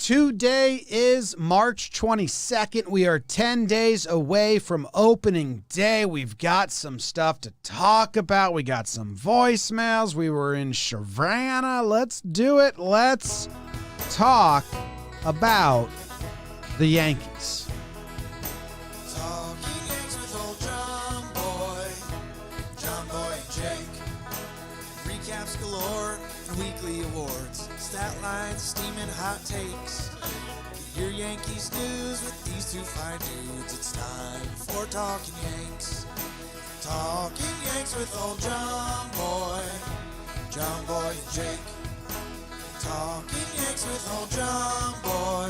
Today is March 22nd. We are 10 days away from opening day. We've got some stuff to talk about. We got some voicemails. We were in Savannah. Let's do it. Let's talk about the Yankees. Talking Yanks with old John Boy and Jake. Recaps galore and weekly awards. Stat lines, steaming hot takes. Get your Yankees news with these two fine dudes. It's time for Talking Yanks. Talking Yanks with old John Boy and Jake. Talking Yanks with old John Boy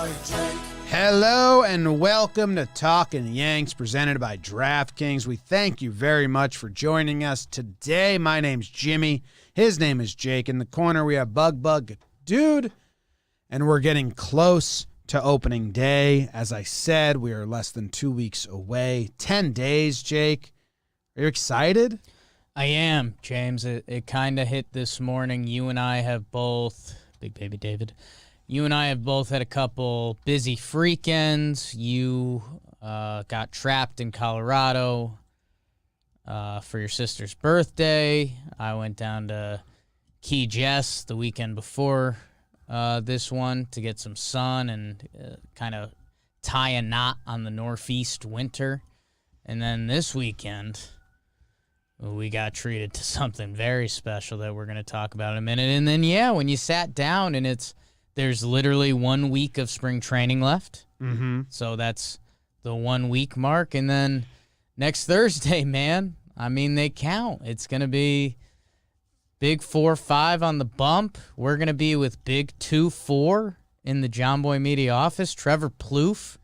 and Jake. Hello and welcome to Talkin' Yanks, presented by DraftKings. We thank you very much for joining us today. My name's Jimmy. His name is Jake. In the corner, we have Bug Dude, and we're getting close to opening day. As I said, we are less than 2 weeks away. 10 days, Jake. Are you excited? I am, James. It kind of hit this morning. You and I have both, Big Baby David, you and I have both had a couple busy freakends. You got trapped in Colorado for your sister's birthday. I went down to Key Jess the weekend before this one to get some sun and kind of tie a knot on the northeast winter. And then this weekend, we got treated to something very special that we're going to talk about in a minute. And then, yeah, when you sat down and there's literally 1 week of spring training left. Mm-hmm. So that's the 1 week mark. And then next Thursday, man, I mean, they count. It's going to be big 4-5 on the bump. We're going to be with big 2-4 in the John Boy Media office. Trevor Plouffe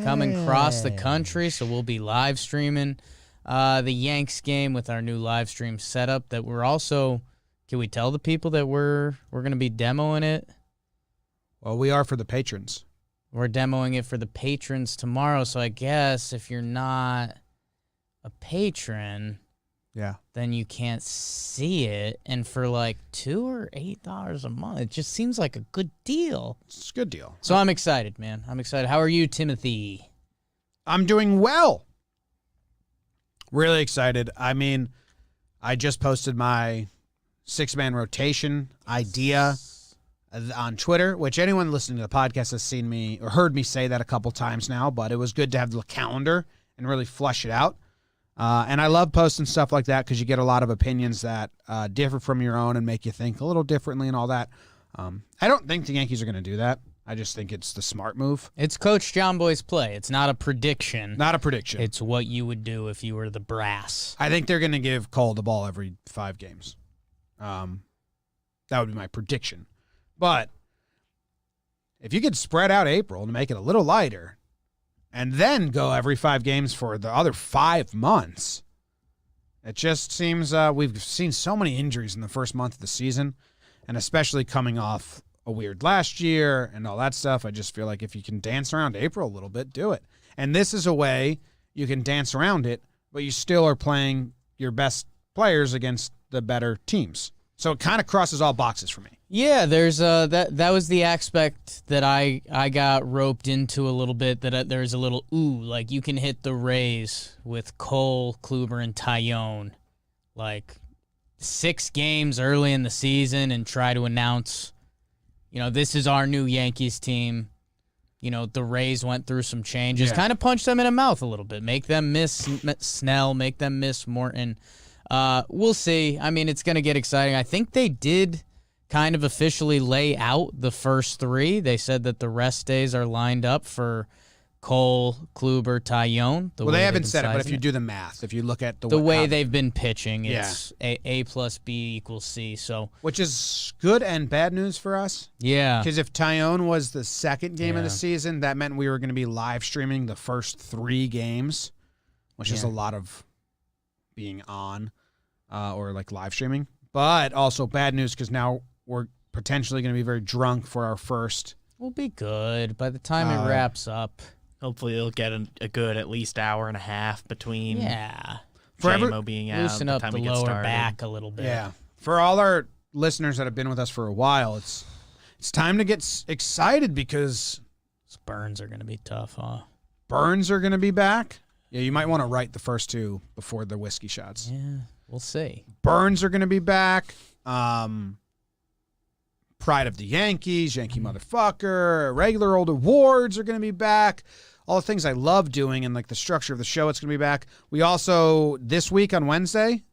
coming across the country. So we'll be live streaming the Yanks game with our new live stream setup that we're also, can we tell the people that we're going to be demoing it? Well, we are for the patrons. We're demoing it for the patrons tomorrow, so I guess if you're not a patron, then you can't see it. And for like $2 or $8 a month, it just seems like a good deal. It's a good deal. So I'm excited, man. I'm excited. How are you, Timothy? I'm doing well. Really excited. I mean, I just posted my 6-man rotation idea on Twitter, which anyone listening to the podcast has seen me or heard me say that a couple times now, but it was good to have the calendar and really flesh it out. And I love posting stuff like that because you get a lot of opinions that differ from your own and make you think a little differently and all that. I don't think the Yankees are going to do that. I just think it's the smart move. It's Coach John Boy's play. It's not a prediction. Not a prediction. It's what you would do if you were the brass. I think they're going to give Cole the ball every 5 games. That would be my prediction. But if you could spread out April to make it a little lighter and then go every 5 games for the other 5 months, it just seems we've seen so many injuries in the first month of the season, and especially coming off a weird last year and all that stuff. I just feel like if you can dance around April a little bit, do it. And this is a way you can dance around it, but you still are playing your best players against the better teams. So it kind of crosses all boxes for me. Yeah, there's that was the aspect that I got roped into a little bit, that there's a little like you can hit the Rays with Cole, Kluber, and Tyone like 6 games early in the season and try to announce, this is our new Yankees team. The Rays went through some changes, kind of punch them in the mouth a little bit, make them miss Snell, make them miss Morton. We'll see. I mean, it's going to get exciting. I think they did kind of officially lay out the first 3. They said that the rest days are lined up for Cole, Kluber, Tyone. Well, they haven't said it, but if you do the math, if you look at the way they've been pitching, it's A plus B equals C. So, which is good and bad news for us. Yeah. Because if Tyone was the second game of the season, that meant we were going to be live streaming the first 3 games, which is a lot of being on or like live streaming. But also bad news because now we're potentially going to be very drunk for our first. We'll be good by the time it wraps up. Hopefully they'll get a good at least hour and a half between Forever being out. Loosen up the lower back a little bit. Yeah. For all our listeners that have been with us for a while, it's time to get excited because Burns are going to be tough, huh? Burns are going to be back. Yeah, you might want to write the first two before the whiskey shots. Yeah, we'll see. Burns are going to be back. Pride of the Yankees, Yankee motherfucker, regular old awards are going to be back. All the things I love doing and like the structure of the show, it's going to be back. We also, this week on Wednesday,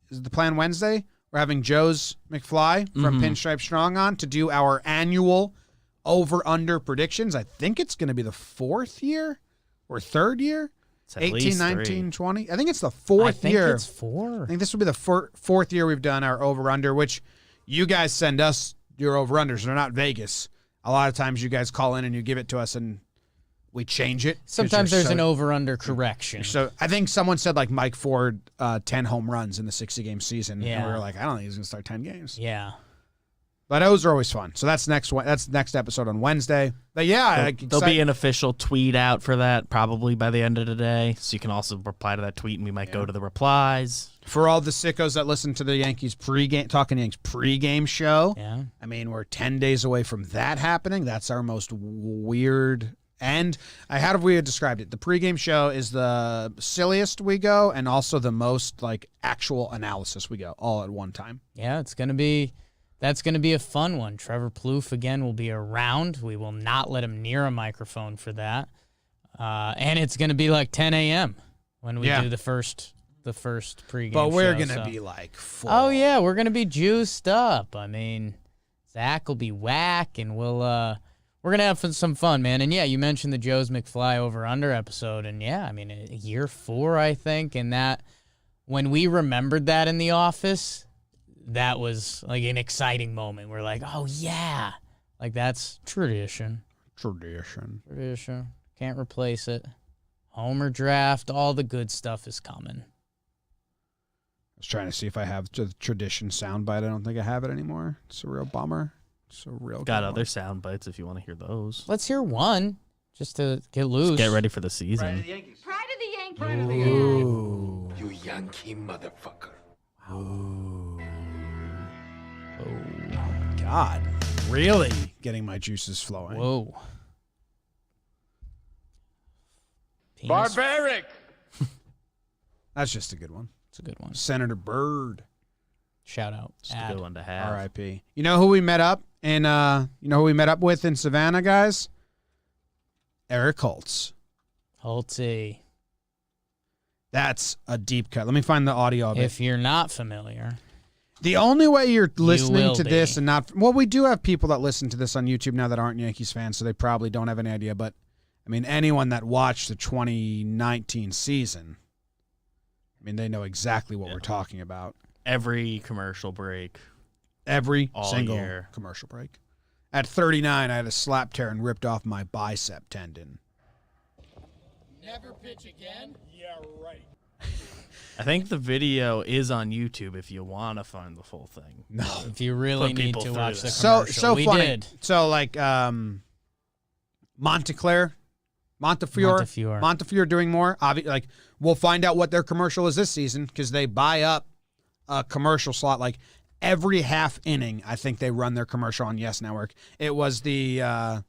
is the plan Wednesday, we're having Joe's McFly from Pinstripe Strong on to do our annual over-under predictions. I think it's going to be the fourth year or third year. It's at 18, least 19, 20. I think it's the fourth year. I think it's 4. I think this will be the fourth year we've done our over-under, which you guys send us your over-unders. They're not Vegas. A lot of times you guys call in and you give it to us and we change it. Sometimes there's an over-under correction. So I think someone said like Mike Ford 10 home runs in the 60-game season. Yeah. And we were like, I don't think he's going to start 10 games. Yeah. But those are always fun. So that's next episode on Wednesday. But yeah, there'll be an official tweet out for that probably by the end of the day. So you can also reply to that tweet and we might go to the replies. For all the sickos that listen to the Yankees Talkin Yanks pregame show. Yeah. I mean, we're 10 days away from that happening. That's our most weird. And how have we described it? The pregame show is the silliest we go and also the most like actual analysis we go all at one time. Yeah, that's going to be a fun one. Trevor Plouffe again will be around. We will not let him near a microphone for that. And it's going to be like 10 a.m. when we do the first pregame But we're show, going to be like full. Oh yeah, we're going to be juiced up. I mean, Zach will be whack and we're going to have some fun, man. And yeah, you mentioned the Joe's McFly over-under episode. And yeah, I mean, year 4, I think. And that, when we remembered that in the office, that was like an exciting moment. We're like, oh yeah. Like that's tradition. Tradition. Can't replace it. Homer draft, all the good stuff is coming. I was trying to see if I have the tradition soundbite. I don't think I have it anymore. It's a real bummer. It's a real Got bummer. other sound bites if you want to hear those. Let's hear one just to get loose. Just get ready for the season. Pride of the Yankees. Pride of the Yankees. Pride of the Yankees. Ooh. You Yankee motherfucker. Oh, God. Really getting my juices flowing. Whoa. Penis. Barbaric. That's just a good one. It's a good one. Senator Byrd. Shout out. Just a good one to have. R.I.P. You know who we met up with in Savannah, guys? Eric Holtz. Holtzy. That's a deep cut. Let me find the audio of it. If you're not familiar, The only way you're listening will to this be. and not... Well, we do have people that listen to this on YouTube now that aren't Yankees fans, so they probably don't have any idea. But, I mean, anyone that watched the 2019 season, I mean, they know exactly what we're talking about. Every commercial break. Every All single year. commercial break. At 39, I had a slap tear and ripped off my bicep tendon. Never pitch again? Yeah, right. I think the video is on YouTube if you want to find the full thing. No. if you really Put need people to through watch the this. commercial, So we funny. did. So like Montefiore doing more. Like we'll find out what their commercial is this season because they buy up a commercial slot like every half inning. I think they run their commercial on Yes Network. It was the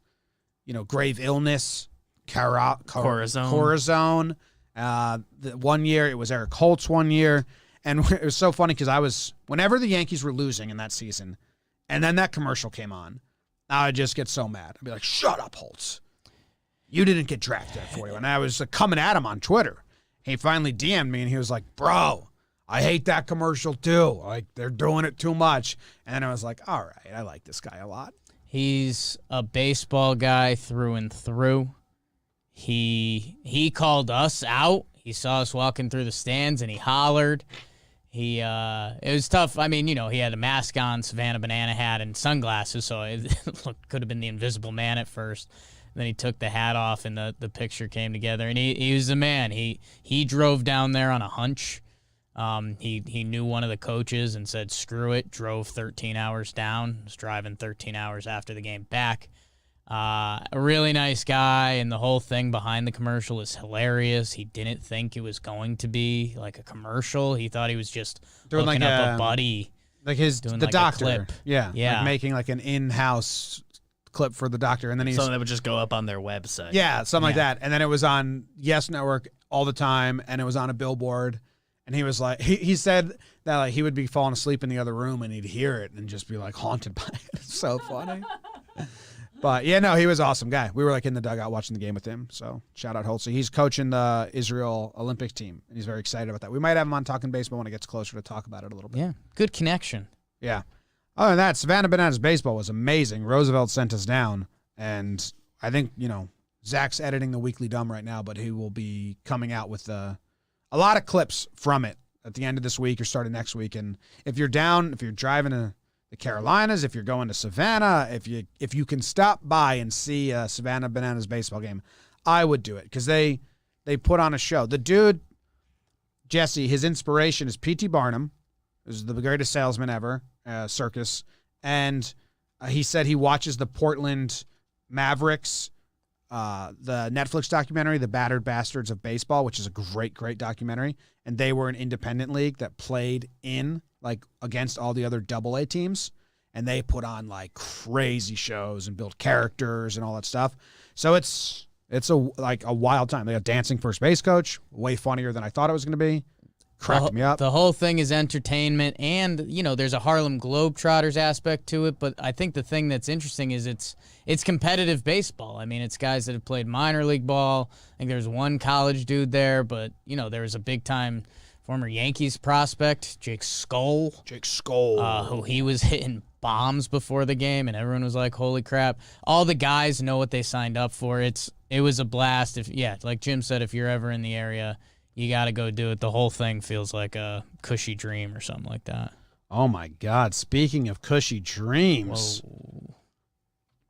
grave illness Corazon. The 1 year it was Eric Holtz 1 year, and it was so funny because whenever the Yankees were losing in that season, and then that commercial came on, I would just get so mad. I'd be like, "Shut up, Holtz! You didn't get drafted at 41." And I was coming at him on Twitter. He finally DM'd me, and he was like, "Bro, I hate that commercial too. Like they're doing it too much." And I was like, "All right, I like this guy a lot." He's a baseball guy through and through. He called us out. He saw us walking through the stands and he hollered. It was tough. I mean, he had a mask on, Savannah Banana hat, and sunglasses, so it could have been the Invisible Man at first. Then he took the hat off and the picture came together. And he was the man. He drove down there on a hunch. He knew one of the coaches and said, screw it, drove 13 hours down, was driving 13 hours after the game back. A really nice guy, and the whole thing behind the commercial is hilarious. He didn't think it was going to be like a commercial. He thought he was just Doing looking like up a buddy. Like the like a doctor. clip. Yeah. Yeah. Like making like an in-house clip for the doctor, and then he's Something that would just go up on their website. yeah, something like that. And then it was on Yes Network all the time, and it was on a billboard. And he was like, he said that like he would be falling asleep in the other room and he'd hear it and just be like haunted by it. It's so funny. But yeah, no, he was an awesome guy. We were like in the dugout watching the game with him. So shout out Holtz. He's coaching the Israel Olympics team, and he's very excited about that. We might have him on Talking Baseball when it gets closer to talk about it a little bit. Yeah, good connection. Yeah. Other than that, Savannah Bananas baseball was amazing. Roosevelt sent us down, and I think, Zach's editing the Weekly Dumb right now, but he will be coming out with a lot of clips from it at the end of this week or starting next week. And if you're driving to the Carolinas, if you're going to Savannah, if you can stop by and see a Savannah Bananas baseball game, I would do it because they put on a show. The dude, Jesse, his inspiration is P.T. Barnum, who's the greatest salesman ever, circus, and he said he watches the Portland Mavericks, the Netflix documentary, The Battered Bastards of Baseball, which is a great, great documentary, and they were an independent league that played against all the other AA teams, and they put on like crazy shows and built characters and all that stuff. So it's a wild time. They have dancing first base coach, way funnier than I thought it was going to be. Cracked me up. The whole thing is entertainment, and there's a Harlem Globetrotters aspect to it. But I think the thing that's interesting is it's competitive baseball. I mean, it's guys that have played minor league ball. I think there's one college dude there, but there was a big time former Yankees prospect, Jake Skoll, who he was hitting bombs before the game, and everyone was like, "Holy crap!" All the guys know what they signed up for. It was a blast. Like Jim said, if you're ever in the area, you got to go do it. The whole thing feels like a Cushy Dream or something like that. Oh, my God. Speaking of Cushy Dreams,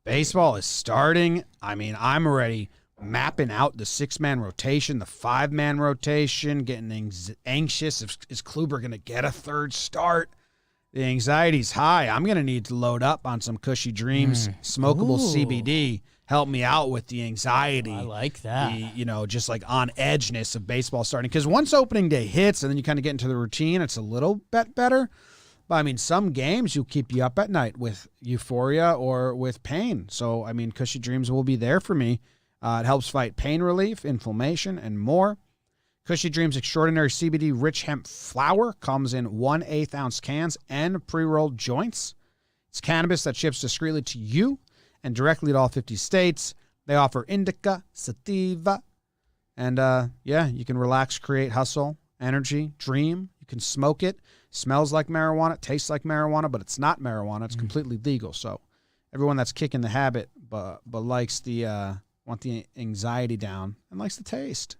baseball is starting. I mean, I'm already mapping out the 6-man rotation, the 5-man rotation, getting anxious. Is Kluber going to get a third start? The anxiety's high. I'm going to need to load up on some Cushy Dreams, smokable CBD. Help me out with the anxiety. I like that. Just like on edgeness of baseball starting. Because once opening day hits and then you kind of get into the routine, it's a little bit better. But, I mean, some games will keep you up at night with euphoria or with pain. So, I mean, Cushy Dreams will be there for me. It helps fight pain relief, inflammation, and more. Cushy Dreams Extraordinary CBD Rich Hemp Flower comes in 1/8 ounce cans and pre-rolled joints. It's cannabis that ships discreetly to you and directly to all 50 states. They offer indica, sativa, and you can relax, create, hustle, energy, dream. You can smoke it. Smells like marijuana, tastes like marijuana, but it's not marijuana. It's completely legal. So everyone that's kicking the habit but likes want the anxiety down and likes the taste.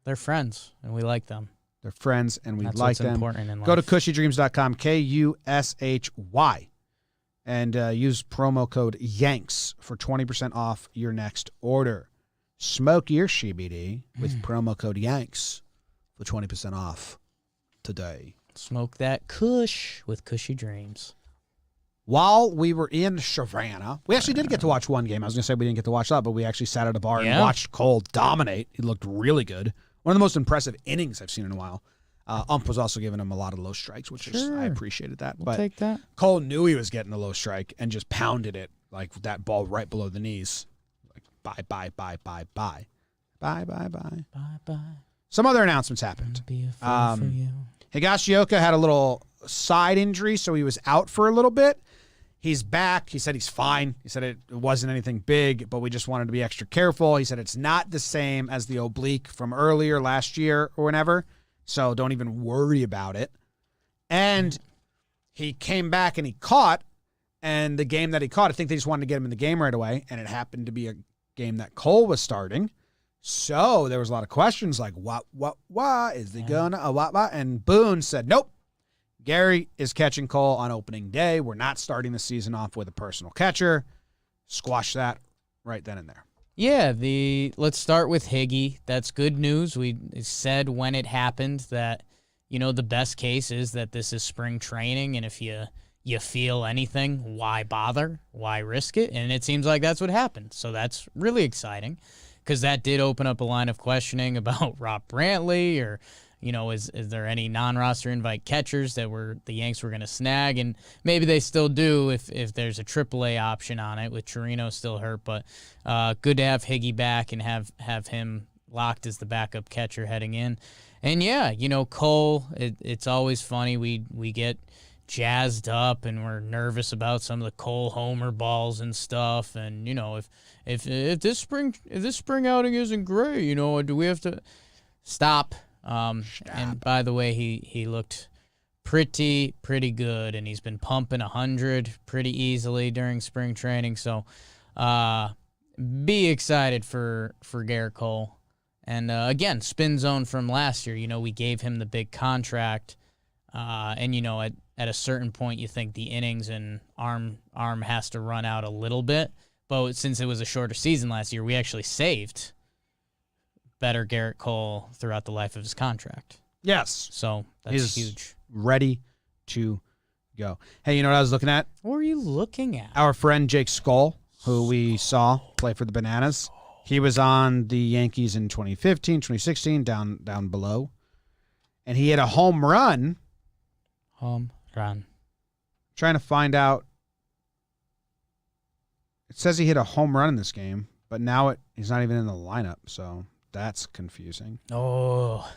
They're friends, and we like them. They're friends, and we That's like what's them. important in life. Go to cushydreams.com, KUSHY, and use promo code YANKS for 20% off your next order. Smoke your CBD with promo code YANKS for 20% off today. Smoke that Kush with Cushy Dreams. While we were in Savannah, we actually did get to watch one game. I was going to say we didn't get to watch that, but we actually sat at a bar and watched Cole dominate. He looked really good. One of the most impressive innings I've seen in a while. Ump was also giving him a lot of low strikes, which is I appreciated that. We'll take that. Cole knew he was getting a low strike and just pounded it like that ball right below the knees. Like bye. Bye. Some other announcements happened. Be a fool for you. Higashioka had a little side injury, so he was out for a little bit. He's back. He said he's fine. He said it wasn't anything big, but we just wanted to be extra careful. He said it's not the same as the oblique from earlier last year or whenever, so don't even worry about it. And he came back and he caught, and the game that he caught, I think they just wanted to get him in the game right away, and it happened to be a game that Cole was starting. So there was a lot of questions like, what, is he gonna, what? And Boone said, nope. Gary is catching Cole on opening day. We're not starting the season off with a personal catcher. Squash that right then and there. Yeah, let's start with Higgy. That's good news. We said when it happened that, the best case is that this is spring training, and if you feel anything, why bother? Why risk it? And it seems like that's what happened. So that's really exciting because that did open up a line of questioning about Rob Brantley or Is there any non-roster invite catchers that the Yanks were going to snag? And maybe they still do if there's a AAA option on it with Chirino still hurt. But good to have Higgy back and have him locked as the backup catcher heading in. And yeah, Cole, it's always funny. We get jazzed up and we're nervous about some of the Cole homer balls and stuff. And if this spring outing isn't great, do we have to stop? And by the way, he looked pretty good, and he's been pumping 100 pretty easily during spring training. So be excited for Gerrit Cole. And again, spin zone from last year. We gave him the big contract, and at a certain point, you think the innings and arm has to run out a little bit. But since it was a shorter season last year, we actually saved better Gerrit Cole throughout the life of his contract. Yes. So that's He's huge. Ready to go. Hey, you know what I was looking at? What were you looking at? Our friend Jake Skoll, who we saw play for the Bananas. He was on the Yankees in 2015, 2016, down below. And he hit a home run. Home run. Trying to find out. It says he hit a home run in this game, but now he's not even in the lineup, so that's confusing. Oh,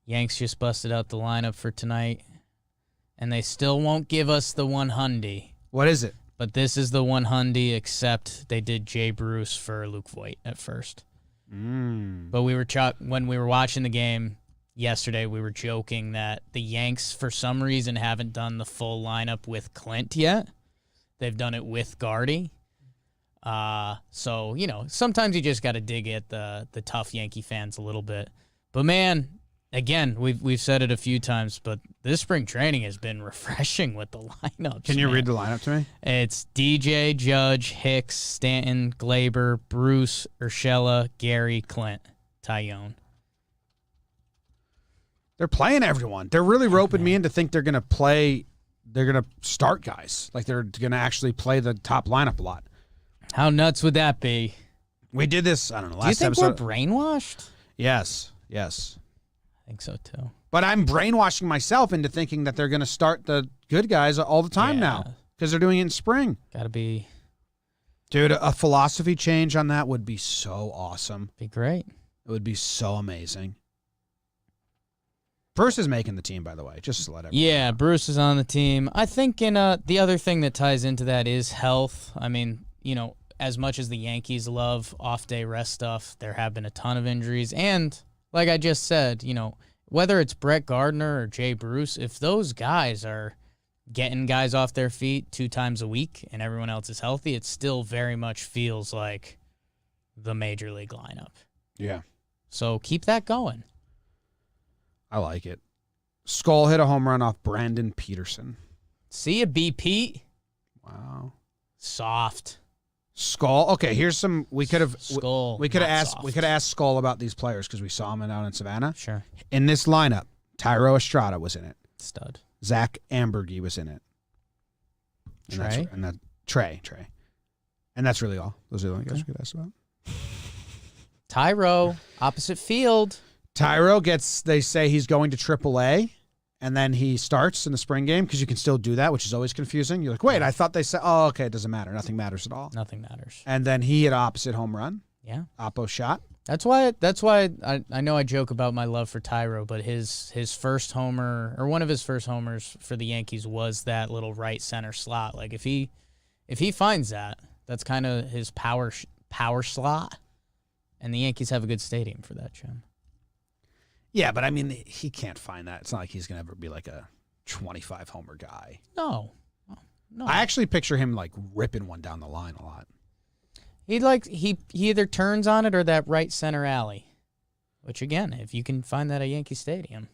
Yanks just busted out the lineup for tonight, and they still won't give us the 100. What is it? But this is the 100, except they did Jay Bruce for Luke Voigt at first. But when we were watching the game yesterday, we were joking that the Yanks, for some reason, haven't done the full lineup with Clint yet. They've done it with Gardy. So, sometimes you just got to dig at the tough Yankee fans a little bit. But, man, again, we've said it a few times, but this spring training has been refreshing with the lineups. Can you man. read the lineup to me? It's DJ, Judge, Hicks, Stanton, Glaber, Bruce, Urshela, Gary, Clint, Tyone. They're playing everyone. They're really roping me in to think they're going to play. They're going to start guys. Like they're going to actually play the top lineup a lot. How nuts would that be? We did this, I don't know, Do you last think episode. we're brainwashed? Yes. I think so, too. But I'm brainwashing myself into thinking that they're going to start the good guys all the time now because they're doing it in spring. Got to be. Dude, a philosophy change on that would be so awesome. Be great. It would be so amazing. Bruce is making the team, by the way, just to let everyone know. Bruce is on the team. I think the other thing that ties into that is health. I mean, as much as the Yankees love off-day rest stuff, there have been a ton of injuries. And like I just said, whether it's Brett Gardner or Jay Bruce, if those guys are getting guys off their feet 2 times a week and everyone else is healthy, it still very much feels like the major league lineup. Yeah. So keep that going. I like it. Skull hit a home run off Brandon Peterson. See ya, B. Pete. Wow. Soft. Skull. Okay, here's some. We could have Skull. We could have not asked. soft. We could have asked Skull about these players because we saw him out in Savannah. Sure. In this lineup, Tyro Estrada was in it. Stud. Zach Ambergy was in it. Trey. And that's really all. Those are the only guys we could ask about. Tyro, opposite field. Tyro gets. They say he's going to AAA, and then he starts in the spring game because you can still do that, which is always confusing. You're like, wait, I thought they said. Oh, okay, it doesn't matter. Nothing matters at all. Nothing matters. And then he hit opposite home run. Yeah. Oppo shot. That's why I know I joke about my love for Tyro, but his first homer, or one of his first homers for the Yankees, was that little right center slot. Like if he finds that, that's kind of his power slot, and the Yankees have a good stadium for that, Jim. Yeah, but I mean, he can't find that. It's not like he's gonna ever be like a 25 homer guy. No. I actually picture him like ripping one down the line a lot. He either turns on it or that right center alley, which again, if you can find that at Yankee Stadium,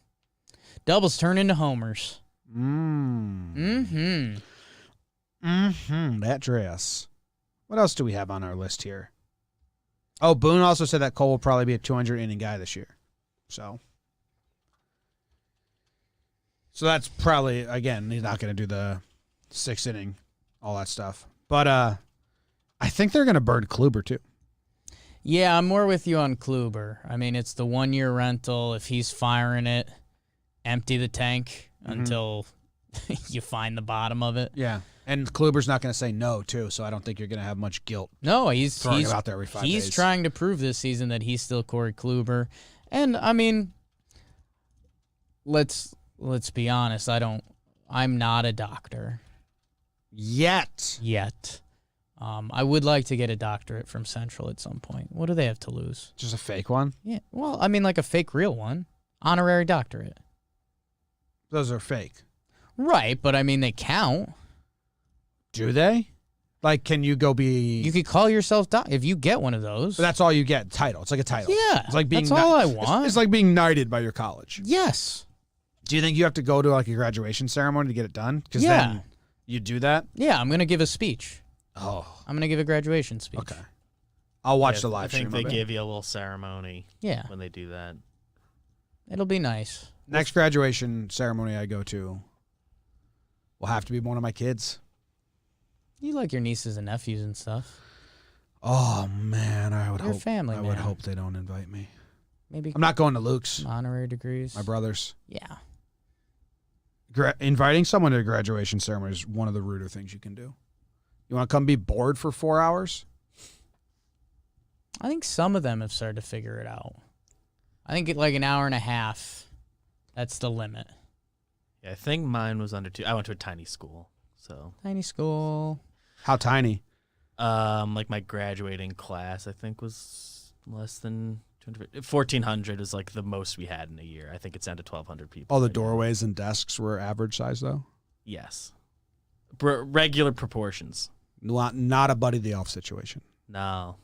doubles turn into homers. Mm-hmm. That dress. What else do we have on our list here? Oh, Boone also said that Cole will probably be a 200 inning guy this year. So that's probably, again, he's not going to do the 6th inning, all that stuff. But I think they're going to burn Kluber too. Yeah, I'm more with you on Kluber. I mean, it's the 1-year rental. If he's firing it, empty the tank until you find the bottom of it. Yeah. And Kluber's not going to say no, too, so I don't think you're going to have much guilt. No, he's throwing it out there every 5 he's days. trying to prove this season that he's still Corey Kluber. And I mean, let's be honest, I'm not a doctor Yet. I would like to get a doctorate from Central at some point. What do they have to lose? Just a fake one? Yeah. Well, I mean like a fake real one. Honorary doctorate. Those are fake. Right, but I mean they count. Do they? Like, can you go be... You could call yourself if you get one of those. But that's all you get, title. It's like a title. Yeah, It's like being that's all I want. It's like being knighted by your college. Yes. Do you think you have to go to like a graduation ceremony to get it done? Because Yeah. then you do that? Yeah, I'm going to give a speech. Oh, I'm going to give a graduation speech. okay. I'll watch the I live think stream. they give you a little ceremony Yeah, when they do that. it'll be nice. Next graduation ceremony I go to will have to be one of my kids. You like your nieces and nephews and stuff. Oh, man. I would You're hope. family, I would man. hope they don't invite me. Maybe I'm not going to Luke's. honorary degrees. My brother's. Yeah. Inviting someone to a graduation ceremony is one of the ruder things you can do. You want to come be bored for 4 hours? I think some of them have started to figure it out. I think like an hour and a half, that's the limit. Yeah, I think mine was under 2. I went to a tiny school, so Tiny school. How tiny? like my graduating class, I think was less than 1,400 is like the most we had in a year. I think it's down to 1,200 people. All the right now. doorways and desks were average size, though? Yes, regular proportions. Not a Buddy the Elf situation. No,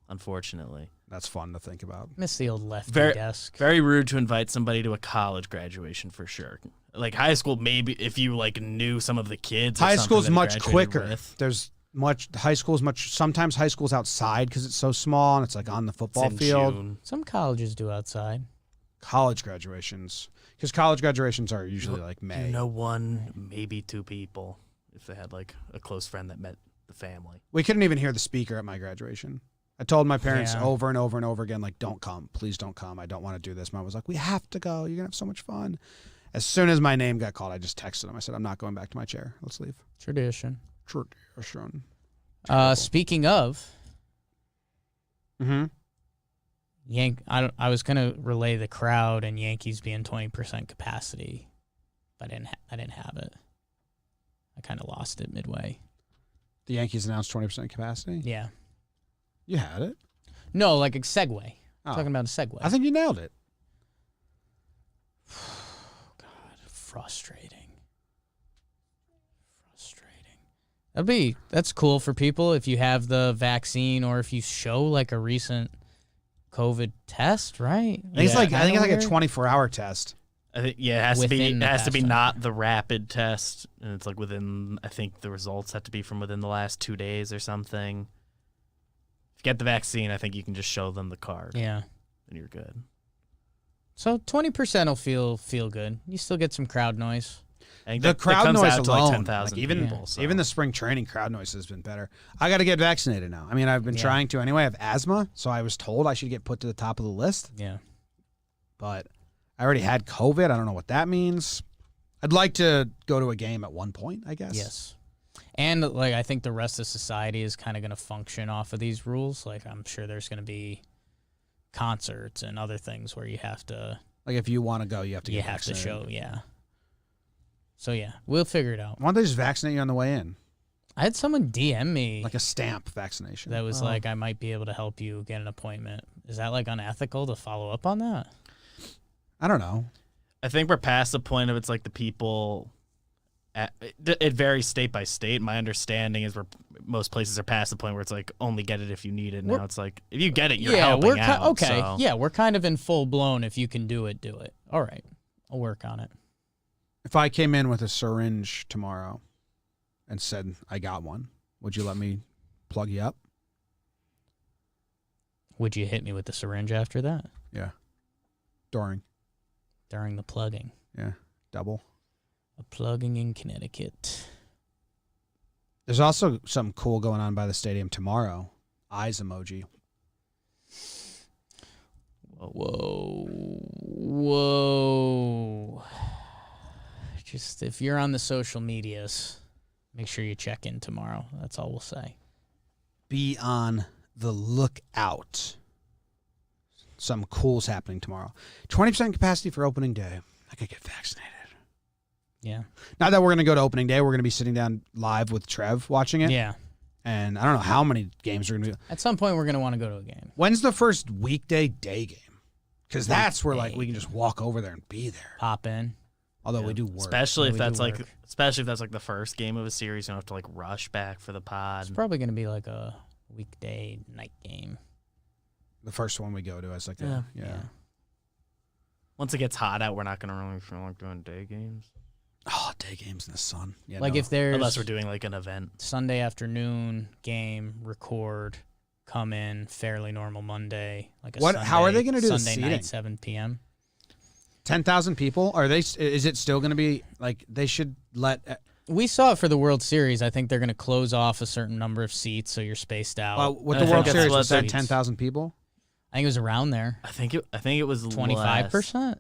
unfortunately. That's fun to think about. Miss the old lefty Very, desk. very rude to invite somebody to a college graduation for sure. Like high school, maybe if you like knew some of the kids. Or High something school's that much graduated quicker. with. There's sometimes high school's outside because it's so small and it's like on the It's football in field. June. Some colleges do outside. College graduations, because college graduations are usually like May. You know, one, maybe 2 people if they had like a close friend that met the family. We couldn't even hear the speaker at my graduation. I told my parents Yeah. over and over and over again, like, don't come. Please don't come. I don't want to do this. Mom was like, we have to go. You're going to have so much fun. As soon as my name got called, I just texted him. I said, I'm not going back to my chair. Let's leave. Tradition. Tradition. Speaking of, Mm-hmm. I was gonna relay the crowd and Yankees being 20% capacity, but I didn't have it. I kind of lost it midway. The Yankees announced 20% capacity? Yeah. You had it. No, like a segue. Oh. Talking about a segue. I think you nailed it. God, frustrating. That's cool for people if you have the vaccine or if you show like a recent COVID test, right? I think it's like Kinda a weird. 24-hour test. I think it has to be. Within It the has to be past not the rapid test, and it's like within. I think the results have to be from within the last 2 days or something. If you get the vaccine, I think you can just show them the card, Yeah. and you're good. So 20% will feel good. You still get some crowd noise. I think The that crowd comes noise out to alone, like 10,000 like even people. So. even the spring training crowd noise has been better. I got to get vaccinated now. I mean, I've been Yeah. trying to anyway. I have asthma, so I was told I should get put to the top of the list. Yeah. But I already had COVID. I don't know what that means. I'd like to go to a game at one point, I guess. Yes. And like I think the rest of society is kind of going to function off of these rules. Like I'm sure there's going to be concerts and other things where you have to Like if you want to go, you have to get vaccinated. show, yeah. So yeah, we'll figure it out. Why don't they just vaccinate you on the way in? I had someone DM me Like a stamp vaccination. that was Oh. like, I might be able to help you get an appointment. Is that like unethical to follow up on that? I don't know. I think we're past the point of it's like the people. It varies state by state. My understanding is most places are past the point where it's like only get it if you need it. Now it's like if you get it, you're helping we're out. okay. So. Yeah, we're kind of in full blown. If you can do it, do it. All right, I'll work on it. If I came in with a syringe tomorrow and said I got one, would you let me plug you up? Would you hit me with the syringe after that Yeah. During double. A plugging in Connecticut. There's also something cool going on by the stadium tomorrow. Eyes emoji. Whoa. Just if you're on the social medias, make sure you check in tomorrow. That's all we'll say. Be on the lookout. Something cool's happening tomorrow. 20% capacity for opening day. I could get vaccinated. Yeah. Not that we're going to go to opening day. We're going to be sitting down live with Trev watching it. Yeah. And I don't know how many games we're going to do. At some point, we're going to want to go to a game. When's the first weekday day game? Because that's where like we can just walk over there and be there. Pop in. Although we do work. Especially if We that's do like work. the first game of a series, you don't have to like rush back for the pod. It's probably going to be like a weekday night game. The first one we go to, it's like Yeah. Once it gets hot out, we're not going to really feel like doing day games. Oh, day games in the sun. Yeah, Like no. if there's Unless we're doing like an event. Sunday afternoon game, record, come in, fairly normal Monday. Like a What- Sunday, how are they gonna do the Sunday seating? night, 7 p.m.? 10,000 people? Are they? Is it still going to be like they should let? We saw it for the World Series. I think they're going to close off a certain number of seats so you're spaced out. With I the think World that's Series, what was that they- 10,000 people? I think it was around there. I think it was 25%?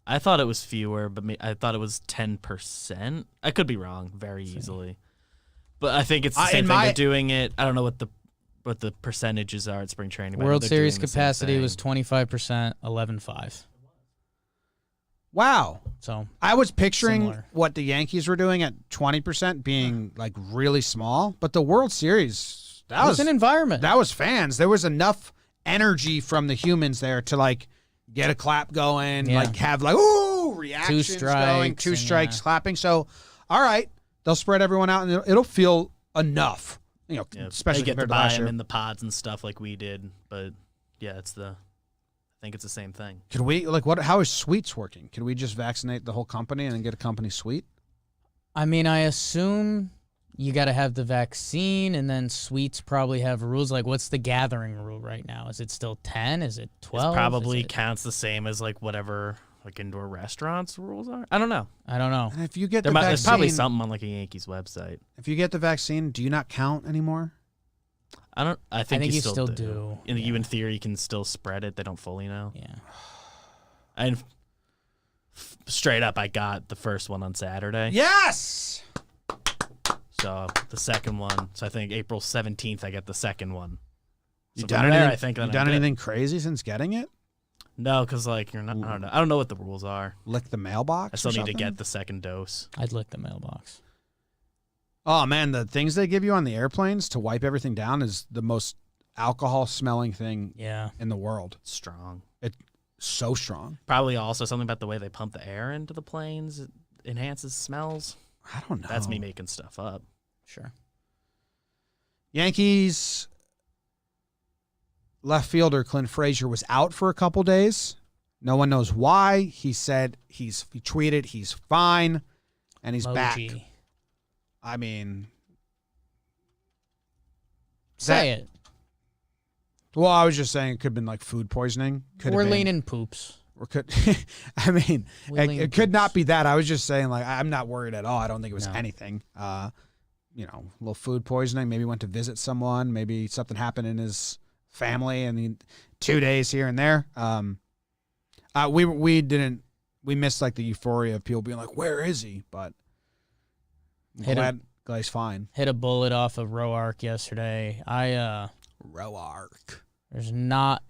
I thought it was fewer, but I thought it was 10%. I could be wrong very easily. But I think it's the same thing. They're doing it. I don't know what the percentages are at spring training. but I know World they're Series doing the same capacity was thing. 25%, 11.5. Wow. So I was picturing Similar. what the Yankees were doing at 20% being like really small, but the World Series, that was an environment. that was fans. There was enough energy from the humans there to like get a clap going, Yeah. like have like ooh reactions going, strikes two and, strikes yeah. clapping. So, all right, they'll spread everyone out and it'll feel enough, Yeah, especially they get to compared to buy last them year. in the pods and stuff like we did. But yeah, I think it's the same thing. Could we like what? How is suites working? Could we just vaccinate the whole company and then get a company suite? I mean, I assume you got to have the vaccine, and then suites probably have rules. Like, what's the gathering rule right now? Is it still 10? Is it 12? It probably Is it- counts the same as like whatever like indoor restaurants rules are. I don't know. I don't know. And if you get There's the vaccine, probably something on like a Yankees website. if you get the vaccine, do you not count anymore? I think you still still do. do. You in theory can still spread it. They don't fully know. Yeah. And straight up, I got the first one on Saturday. Yes. So the second one. So I think April 17th, I get the second one. You So done from there, anything? I think You then done I'm good. anything crazy since getting it? No, because like you're not. I don't know what the rules are. Lick the mailbox? I still or need to something? get the second dose. I'd lick the mailbox. Oh man, the things they give you on the airplanes to wipe everything down is the most alcohol-smelling thing Yeah. in the world. It's strong. It's so strong. Probably also something about the way they pump the air into the planes. It enhances smells. I don't know. That's me making stuff up. Sure. Yankees left fielder Clint Frazier was out for a couple days. No one knows why. He said he tweeted he's fine and he's back. Emoji. I mean, Say it. well, I was just saying it could have been like food poisoning. Could We're have been, leaning poops. or could I mean, We're it leaning could not poops. be that. I was just saying like I'm not worried at all. I don't think it was No. anything. A little food poisoning. Maybe went to visit someone. Maybe something happened in his family, and 2 days here and there. We missed like the euphoria of people being like, "Where is he?" But glad he's fine. Hit a bullet off of Roark yesterday. Roark. There's not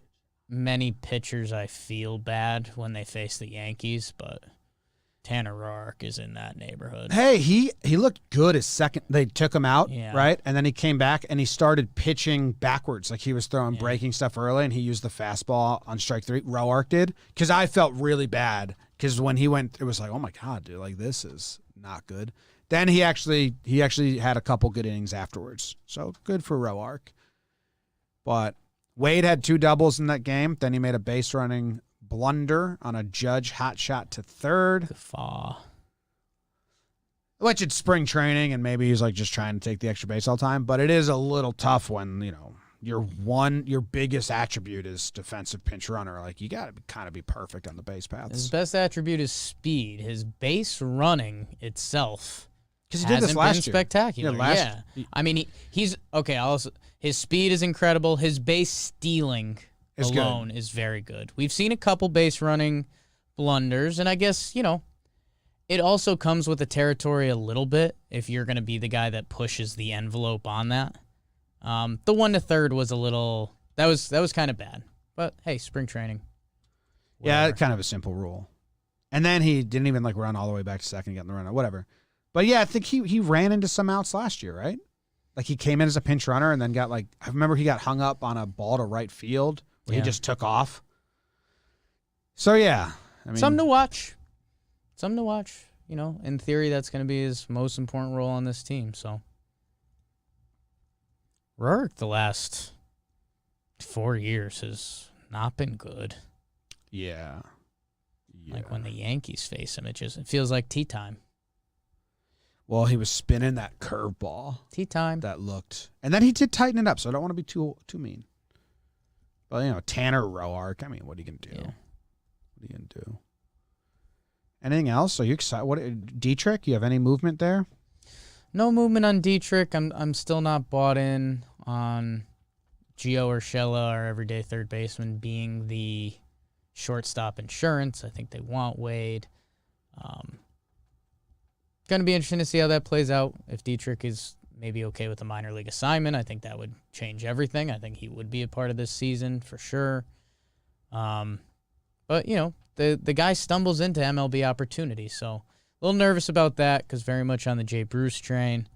many pitchers I feel bad when they face the Yankees, but Tanner Roark is in that neighborhood. Hey, he looked good his second. They took him out, Yeah. right? And then he came back and he started pitching backwards. Like he was throwing breaking stuff early and he used the fastball on strike three. Roark did. Because I felt really bad. Because when he went, it was like, oh my God, dude, like this is not good. Then he actually had a couple good innings afterwards. So good for Roark. But Wade had 2 doubles in that game. Then he made a base running blunder on a Judge hot shot to third. Guffaw. Which it's spring training, and maybe he's like just trying to take the extra base all the time. But it is a little tough when, your biggest attribute is defensive pinch runner. Like you got to kind of be perfect on the base His paths. best attribute is speed. His base running itself Because he did hasn't this last been year. spectacular. Yeah, I mean, he's okay. His speed is incredible. His base stealing It's alone good. is very good. We've seen a couple base running blunders, and I guess, it also comes with the territory a little bit if you're going to be the guy that pushes the envelope on that. The 1 to third was a little that was kind of bad. But hey, spring training. Yeah, Whatever. kind of a simple rule. And then he didn't even run all the way back to second, getting the run out, whatever. But yeah, I think he ran into some outs last year, right? Like he came in as a pinch runner and then got I remember he got hung up on a ball to right field where he just took off. So yeah, I mean, Something to watch. In theory, that's going to be his most important role on this team. So, Roark the last 4 years has not been good. Yeah. Like when the Yankees face him, it feels like tea time. Well, he was spinning that curveball. Tea time. That looked, and then he did tighten it up. So I don't want to be too mean. But Tanner Roark. I mean, what are you gonna do? Yeah. What are you gonna do? Anything else? Are you excited? What Dietrich? You have any movement there? No movement on Dietrich. I'm still not bought in on Gio Urshela, our everyday third baseman, being the shortstop insurance. I think they want Wade. Going to be interesting to see how that plays out. If Dietrich is maybe okay with a minor league assignment, I think that would change everything. I think he would be a part of this season for sure. But, the guy stumbles into MLB opportunities, so a little nervous about that because very much on the Jay Bruce train.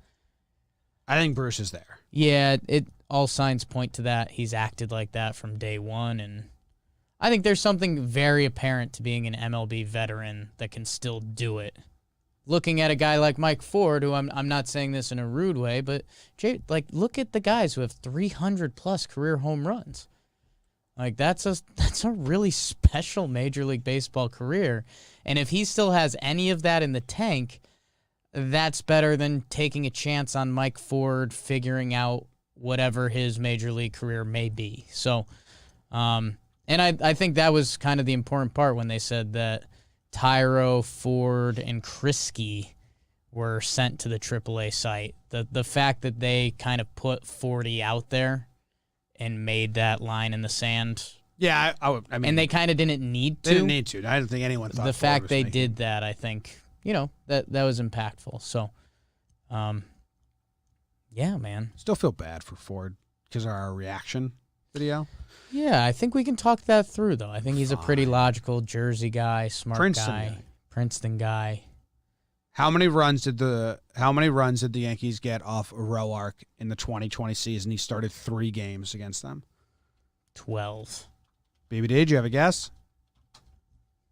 I think Bruce is there. Yeah, all signs point to that. He's acted like that from day one, and I think there's something very apparent to being an MLB veteran that can still do it. Looking at a guy like Mike Ford, who I'm not saying this in a rude way, but look at the guys who have 300+ career home runs. Like that's a really special Major League Baseball career, and if he still has any of that in the tank, that's better than taking a chance on Mike Ford figuring out whatever his Major League career may be. So, and I think that was kind of the important part when they said that Tyro, Ford, and Krisky were sent to the AAA site. The fact that they kind of put 40 out there and made that line in the sand. Yeah, I mean, and they kind of didn't need to. They didn't need to. I don't think anyone thought the Ford fact was they making did that, I think, that was impactful. So, yeah, man. Still feel bad for Ford because of our reaction video. Yeah, I think we can talk that through, though. I think he's a pretty Fine. logical Jersey guy, smart Princeton guy. Princeton guy. How many runs did the Yankees get off Roark in the 2020 season? He started 3 games against them. 12. BBD, do you have a guess?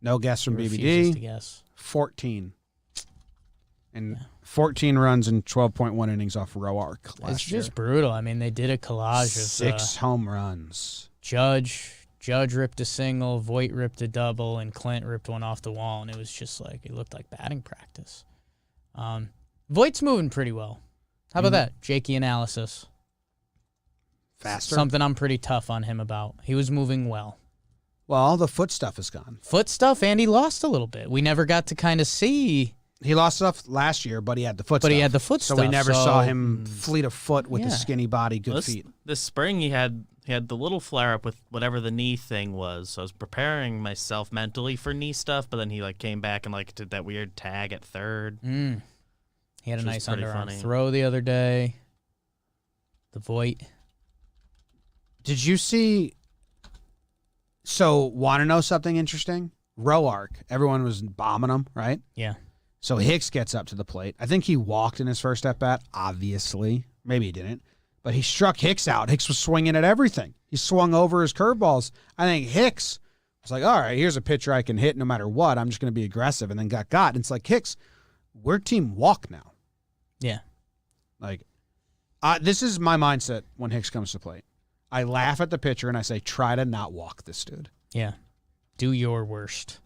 No guess from He refuses to BBD. guess. 14. And 14 runs and 12.1 innings off Roark It's last year. just brutal. I mean, they did a collage of 6 home runs. Judge ripped a single, Voit ripped a double, and Clint ripped one off the wall, and it was just it looked like batting practice. Voigt's moving pretty well. How about that? Jakey analysis. Faster. Something I'm pretty tough on him about. He was moving well. Well, the foot stuff is gone. Foot stuff, and he lost a little bit. We never got to kind of see. He lost stuff last year, but he had the foot stuff. But he had the foot so stuff. we never saw him fleet of foot with a Yeah. skinny body, good feet. This spring he had the little flare up with whatever the knee thing was. So I was preparing myself mentally for knee stuff, but then he came back and did that weird tag at third. He had a Which was nice pretty underarm funny. throw the other day. The Voit. Did you see? So, want to know something interesting? Roark, everyone was bombing him, right? Yeah. So Hicks gets up to the plate. I think he walked in his first at bat, obviously. Maybe he didn't. But he struck Hicks out. Hicks was swinging at everything. He swung over his curveballs. I think Hicks was like, all right, here's a pitcher I can hit no matter what. I'm just going to be aggressive, and then got. And it's like, Hicks, we're team walk now. Yeah. This is my mindset when Hicks comes to plate. I laugh at the pitcher, and I say, try to not walk this dude. Yeah. Do your worst.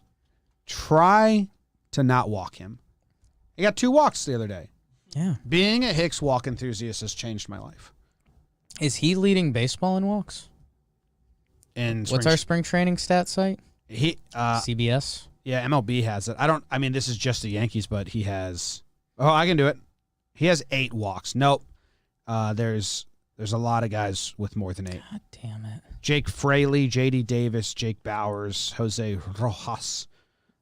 Try to not walk him. He got 2 walks the other day. Yeah. Being a Hicks walk enthusiast has changed my life. Is he leading baseball in walks? And What's our spring training stat site? he CBS? yeah, MLB has it. I mean this is just the Yankees, but he has I can do it. He has 8 walks. Nope. There's There's a lot of guys with more than 8. God damn it. Jake Fraley, J.D. Davis, Jake Bowers, Jose Rojas,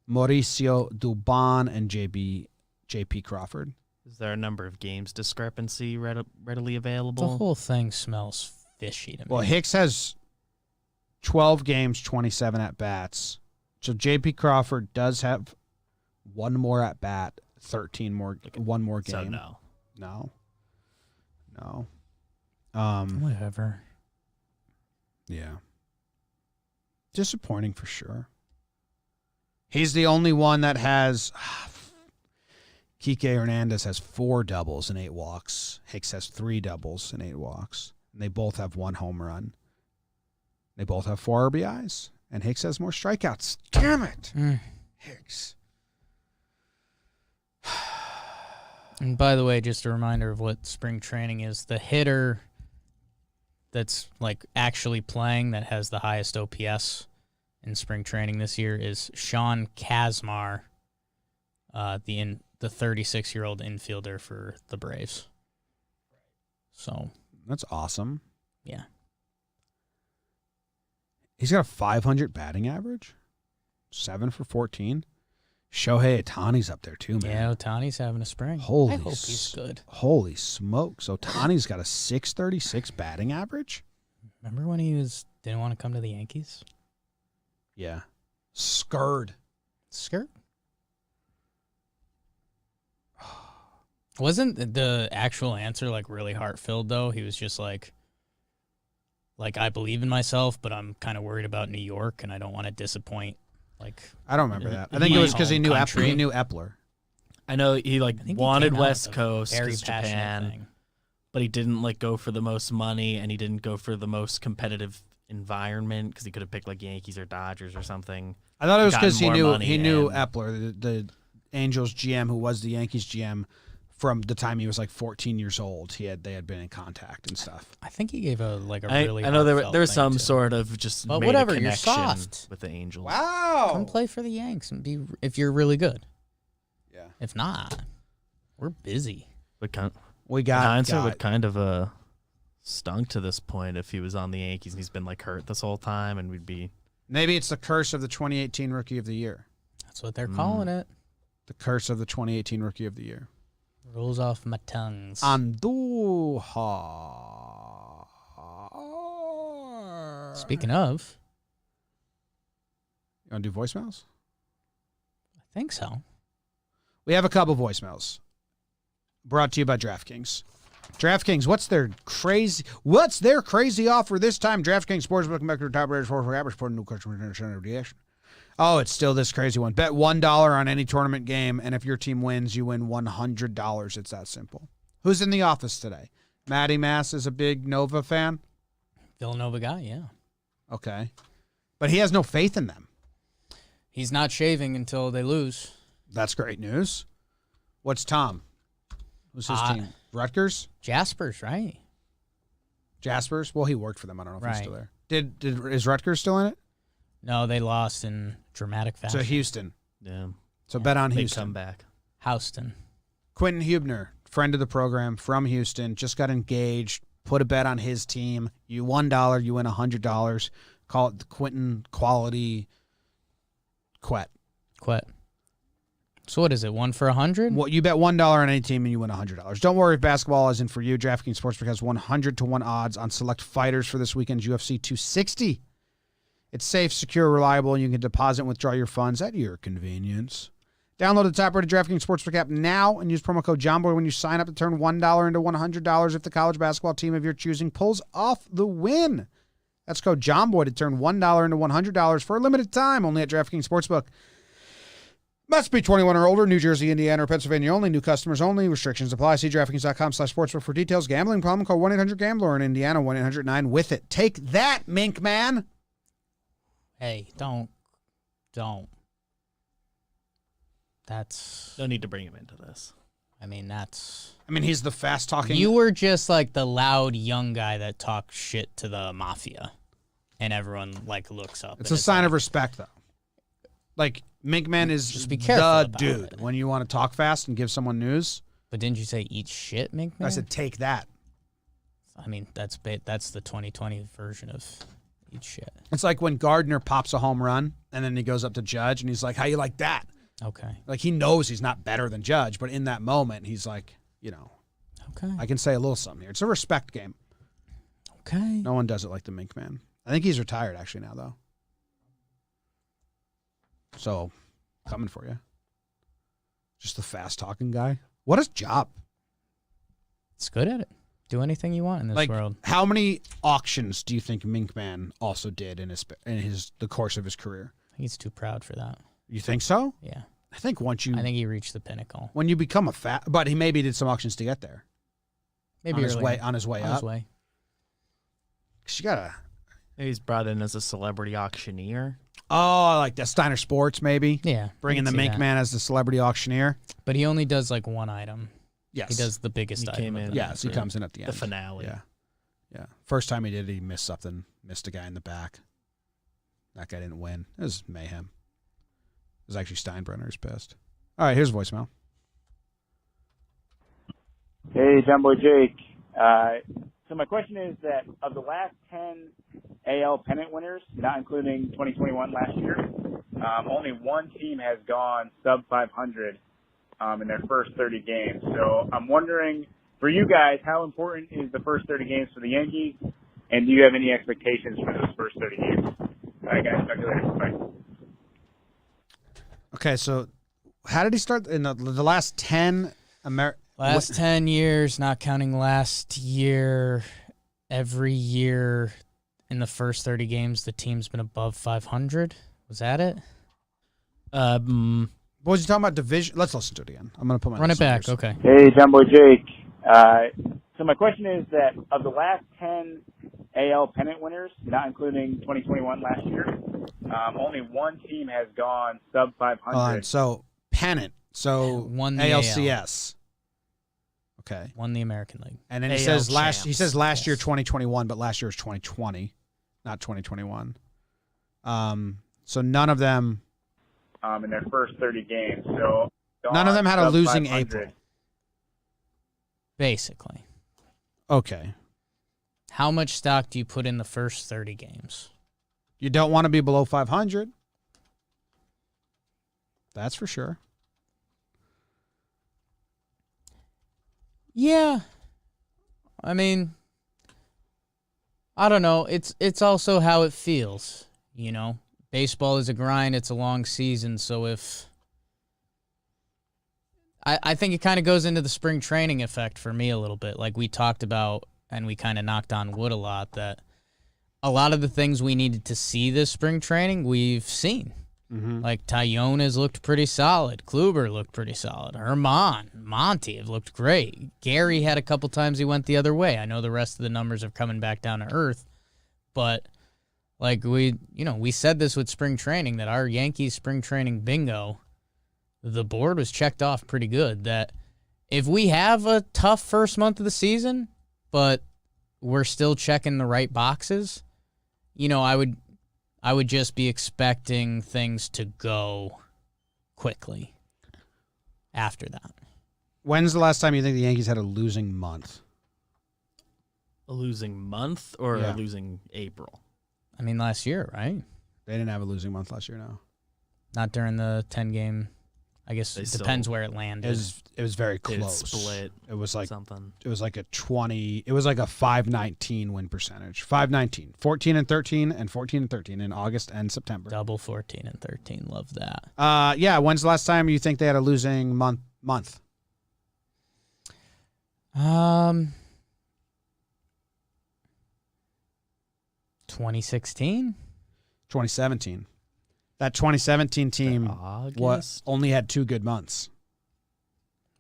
Mauricio Dubon, and J.P. Crawford. Is there a number of games discrepancy readily The available? whole thing smells fishy to me. Well, Hicks has 12 games, 27 at-bats. So J.P. Crawford does have one more at-bat, 13 more, one more game. So no. No. Whatever. Yeah. Disappointing for sure. He's the only one that has... Kike Hernandez has 4 doubles and 8 walks. Hicks has 3 doubles and 8 walks. And they both have 1 home run. They both have 4 RBIs. And Hicks has more strikeouts. Damn it. Hicks. And by the way, just a reminder of what spring training is. The hitter that's like actually playing that has the highest OPS in spring training this year is Sean Kazmar, the 36-year-old infielder for the Braves. So That's awesome. yeah, He's got a 500 batting average. 7 for 14. Shohei Ohtani's up there too, man. yeah. Otani's having a spring. Holy I hope he's good. Holy smokes. Ohtani's got a 636 batting average? Remember when he didn't want to come to the Yankees? Yeah. Scared. Skirt. Wasn't the actual answer like really heart-filled though? He was just like I believe in myself, but I'm kind of worried about New York and I don't want to disappoint. Like I don't remember that. I think it was because he knew Epler. I know he I think he wanted came out West with a Coast very 'cause passionate Japan, thing. but he didn't go for the most money, and he didn't go for the most competitive environment because he could have picked Yankees or Dodgers or something. I thought it was Gotten because he more knew money Epler, the Angels GM who was the Yankees GM from the time he was 14 years old. They had been in contact and stuff. I think he gave a I really. know there heartfelt was thing, some too. sort of just But made whatever, a you're connection soft. with the Angels. Wow. Come play for the Yanks and be if you're really good. Yeah. If not, we're busy. But We in got hindsight would kind of stunk to this point if he was on the Yankees and he's been hurt this whole time, and we'd be maybe it's the curse of the 2018 Rookie of the Year. That's what they're calling it. The curse of the 2018 Rookie of the Year. Rolls off my tongues. Andujar. Speaking of, You want to do voicemails? I think so. We have a couple voicemails. Brought to you by DraftKings. DraftKings, what's their crazy offer this time? DraftKings Sportsbook Maker top rated for average for new customer reaction. Oh, it's still this crazy one. Bet $1 on any tournament game, and if your team wins, you win $100. It's that simple. Who's in the office today? Matty Mass is a big Nova fan? Villanova guy, yeah. Okay. But he has no faith in them. He's not shaving until they lose. That's great news. What's Tom? Who's his team? Rutgers? Jaspers, right? Jaspers? Well, he worked for them. I don't know if he's Right. still there. Is Rutgers still in it? No, they lost in dramatic fashion. So Houston. yeah. So bet on Big Houston. comeback. Houston. Quentin Hubner, friend of the program from Houston, just got engaged. Put a bet on his team. You $1, you win $100. Call it the Quentin Quality Quet. Quit. So what is it? 1 for 100? Well, you bet $1 on any team and you win $100. Don't worry if basketball isn't for you. DraftKings Sportsbook has 100-1 odds on select fighters for this weekend's UFC 260. It's safe, secure, reliable, and you can deposit and withdraw your funds at your convenience. Download the top-rated DraftKings Sportsbook app now and use promo code JOHNBOY when you sign up to turn $1 into $100 if the college basketball team of your choosing pulls off the win. That's code JOHNBOY to turn $1 into $100 for a limited time only at DraftKings Sportsbook. Must be 21 or older, New Jersey, Indiana, or Pennsylvania only. New customers only. Restrictions apply. See DraftKings.com/sportsbook for details. Gambling problem? Call 1-800-GAMBLER. In Indiana, 1-800-9-WITH-IT. Take that, Mink Man. Hey, don't. That's. No need to bring him into this. I mean, that's. I mean, he's the fast-talking. You were just like the loud young guy that talks shit to the mafia, and everyone looks up. It's a sign of respect, though. Mink Man is Just be careful the about dude. it. When you want to talk fast and give someone news, But didn't you say eat shit, Mink Man? I said take that. I mean, that's the 2020 version of each shit. It's like when Gardner pops a home run, and then he goes up to Judge, and he's like, how you like that? Okay. Like, he knows he's not better than Judge, but in that moment, he's like, Okay. I can say a little something here. It's a respect game. Okay. No one does it like the Mink Man. I think he's retired, actually, now, though. So, coming for you. Just the fast-talking guy. What a job. It's good at it. Do anything you want in this world. How many auctions do you think Mink Man also did in the course of his career? He's too proud for that. You think so? Yeah. I think he reached the pinnacle. When you become but he maybe did some auctions to get there. Maybe on his way up. His way. 'Cause you gotta. Maybe he's brought in as a celebrity auctioneer. Oh, like that Steiner Sports, maybe. Yeah. Bringing the Mink Man as the celebrity auctioneer. But he only does like one item. Yes. He does the biggest item. Yes, he comes in at the end. The finale. Yeah. First time he did it, he missed something. Missed a guy in the back. That guy didn't win. It was mayhem. It was actually Steinbrenner's pissed. All right, here's voicemail. Hey, John Boy Jake. So my question is that of the last 10 AL pennant winners, not including 2021 last year, only one team has gone sub 500 in their first 30 games. So I'm wondering, for you guys, how important is the first 30 games for the Yankees, and do you have any expectations for those first 30 games? All right, guys. Talk to you later. Bye. Okay, so how did he start in the last 10 Last 10 years, not counting last year, every year in the first 30 games, the team's been above 500. Was that it? What was he talking about? Division? Let's listen to it again. I'm going to put my Run it back. ears. Okay. Hey, John Boy Jake. So my question is that of the last 10 AL pennant winners, not including 2021 last year, only one team has gone sub 500. So pennant. So Won the ALCS. Okay. Won the American League. And then he AL says champs. last year 2021, but last year was 2020, not 2021. So none of them in their first 30 games. So none of them had a sub losing 500. April. Basically. Okay. How much stock do you put in the first 30 games? You don't want to be below 500. That's for sure. Yeah. I mean, I don't know. It's also how it feels, you know. Baseball is a grind. It's a long season. So if I think it kind of goes into the spring training effect for me a little bit. Like we talked about, and we kind of knocked on wood a lot, that a lot of the things we needed to see this spring training, we've seen. Mm-hmm. Like Tyone has looked pretty solid. Kluber looked pretty solid. Monty have looked great. Gary had a couple times he went the other way. I know the rest of the numbers are coming back down to earth, but like we said this with spring training, that our Yankees spring training bingo, the board was checked off pretty good. That if we have a tough first month of the season, but we're still checking the right boxes, you know, I would just be expecting things to go quickly after that. When's the last time you think the Yankees had a losing month? A losing month or Yeah. a losing April? I mean, last year, right? They didn't have a losing month last year, no. Not during the 10-game. I guess They it still- depends where it landed. It was very They close. split It was like something. It was like a 20. It was like a 519 win percentage. 519, 14 and 13, and 14 and 13 in August and September. Double 14 and 13. Love that. Yeah. When's the last time you think they had a losing month? 2016. 2017. That 2017 team only had 2 good months.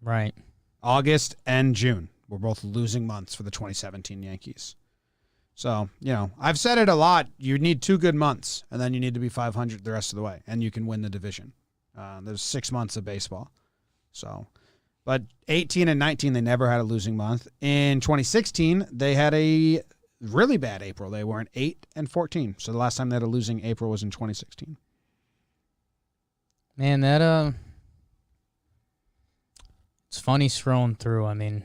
Right. August and June were both losing months for the 2017 Yankees. So, you know, I've said it a lot. You need 2 good months, and then you need to be 500 the rest of the way, and you can win the division. There's 6 months of baseball. So, but 18 and 19, they never had a losing month. In 2016, they had a really bad April. They were in 8 and 14. So the last time they had a losing April was in 2016. Man, that it's funny scrolling through. I mean,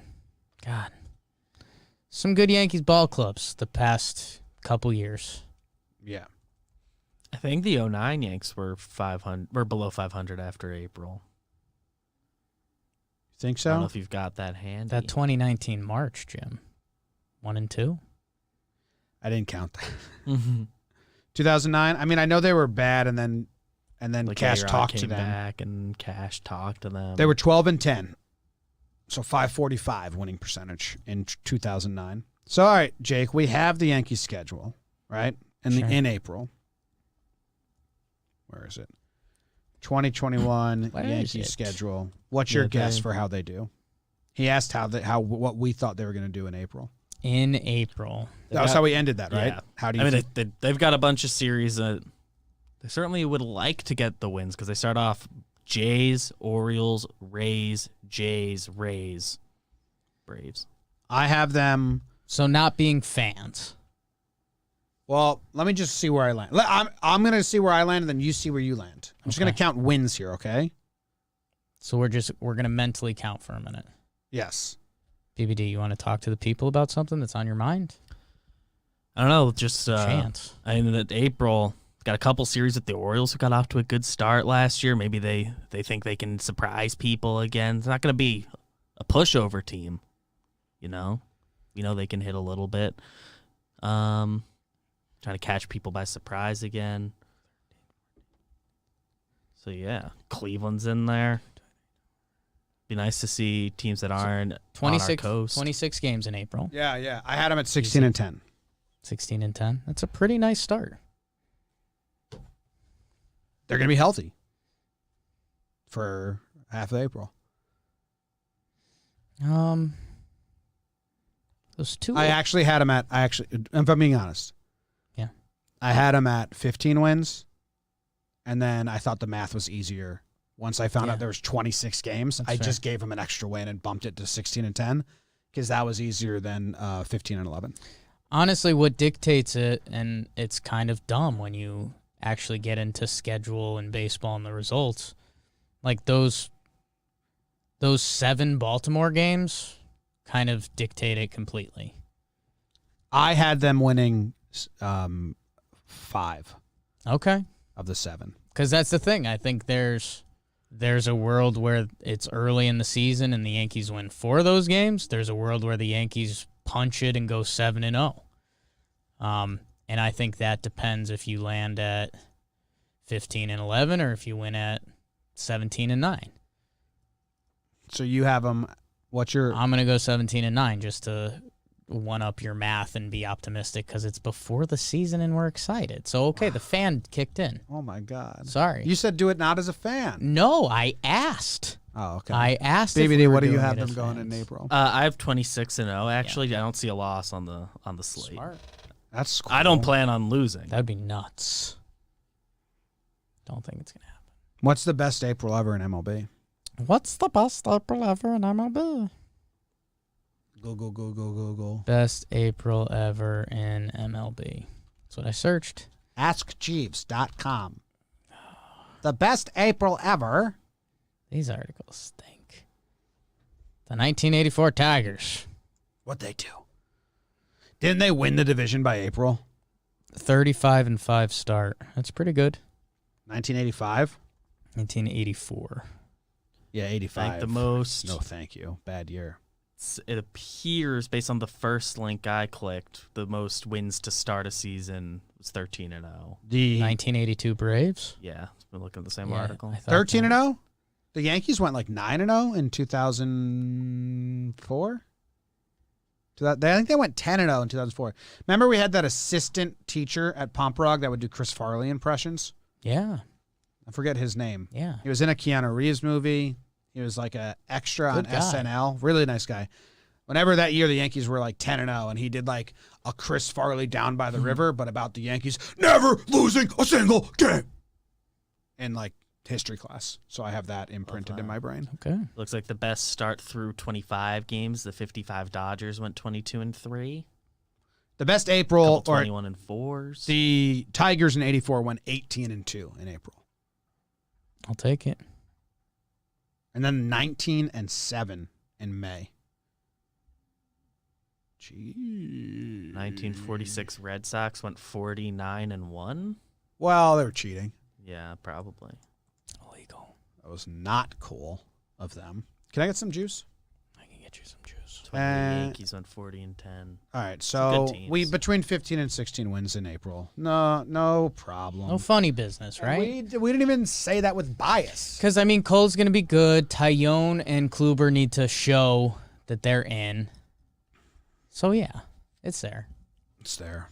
God, some good Yankees ball clubs the past couple years. Yeah. I think the 09 Yanks were 500, were below 500 after April. Think I don't know so? if you've got that handy. That 2019 March, Jim. 1 and 2. I didn't count that. Mm-hmm. 2009. I mean, I know they were bad, and then Like Cash A-Rod talked came to them. back and Cash talked to them. They were 12-10, so 545 winning percentage in 2009. So, all right, Jake, we have the Yankees schedule, right? Sure. In April. Where is it? 2021 Where is Yankees it? schedule. What's Yeah, your guess they- for how they do? He asked what we thought they were going to do in April. In April. That was how we ended that, right? Yeah. How do you I mean, think? they've got a bunch of series that they certainly would like to get the wins because they start off Jays, Orioles, Rays, Jays, Rays, Braves. I have them. So not being fans. Well, let me just see where I land. I'm going to see where I land, and then you see where you land. I'm just going to Okay. count wins here, okay? So we're going to mentally count for a minute. Yes. BBD, you want to talk to the people about something that's on your mind? I don't know, just Chance. I mean, that April got a couple series with the Orioles who got off to a good start last year. Maybe they think they can surprise people again. It's not going to be a pushover team, you know. They can hit a little bit. Trying to catch people by surprise again. So yeah, Cleveland's in there. Be nice to see teams that aren't on our coast. 26 games in April. Yeah. I had them at 16 and 10. 16 and 10. That's a pretty nice start. They're going to be healthy for half of April. Those two. I actually had them at, if I'm being honest. Yeah. I had them at 15 wins, and then I thought the math was easier. Once I found Yeah. out there was 26 games, That's I fair. just gave them an extra win and bumped it to 16 and 10 because that was easier than 15 and 11. Honestly, what dictates it, and it's kind of dumb when you actually get into schedule and baseball and the results, like those 7 Baltimore games kind of dictate it completely. I had them winning 5 Okay. of the 7. Because that's the thing. I think there's a world where it's early in the season and the Yankees win 4 of those games. There's a world where the Yankees punch it and go 7-0. And I think that depends if you land at 15 and 11 or if you win at 17 and 9. So you have them. What's your? I'm gonna go 17 and 9 just to one up your math and be optimistic because it's before the season and we're excited. So okay, the fan kicked in. Oh my God! Sorry. You said do it not as a fan. No, I asked. Oh, okay. I asked. if BBD, we were what do you doing have it them as going in fans. April? I have 26-0. Actually, I don't see a loss on the slate. Smart. That's cool. I don't plan on losing. That'd be nuts. Don't think it's gonna happen. What's the best April ever in MLB? What's the best April ever in MLB? Go. Best April ever in MLB. That's what I searched. AskJeeves.com. The best April ever. These articles stink. The 1984 Tigers. What'd they do? Didn't they win the division by April? 35-5 start. That's pretty good. 1985? 1984. Yeah, 85. Think the most. No, thank you. Bad year. It appears, based on the first link I clicked, the most wins to start a season was 13-0. The 1982 Braves. Yeah, I've been looking at the same Yeah, article. I thought 13 and that. 0? The Yankees went like 9 and 0 in 2004. I think they went 10 and 0 in 2004. Remember we had that assistant teacher at Pomprog that would do Chris Farley impressions? Yeah. I forget his name. Yeah. He was in a Keanu Reeves movie. He was like a extra Good on guy. SNL. Really nice guy. Whenever that year the Yankees were like 10 and 0, and he did like a Chris Farley Down by the River, but about the Yankees never losing a single game in like history class. So I have that imprinted in my brain. Okay. Looks like the best start through 25 games. The 55 Dodgers went 22-3. The best April Couple or 21-4s. the Tigers in '84 went 18 and 2 in April, I'll take it. and then 19 and 7 in May. Gee. 1946 Red Sox went 49-1. Well, they were cheating. Yeah, probably. Illegal. That was not cool of them. Can I get some juice? I can get you some juice. The Yankees went 40-10. All right, Good so teams. we between 15 and 16 wins in April. No problem. No funny business, right? We didn't even say that with bias. Because, I mean, Cole's going to be good. Tyone and Kluber need to show that they're in. So, yeah, it's there. It's there.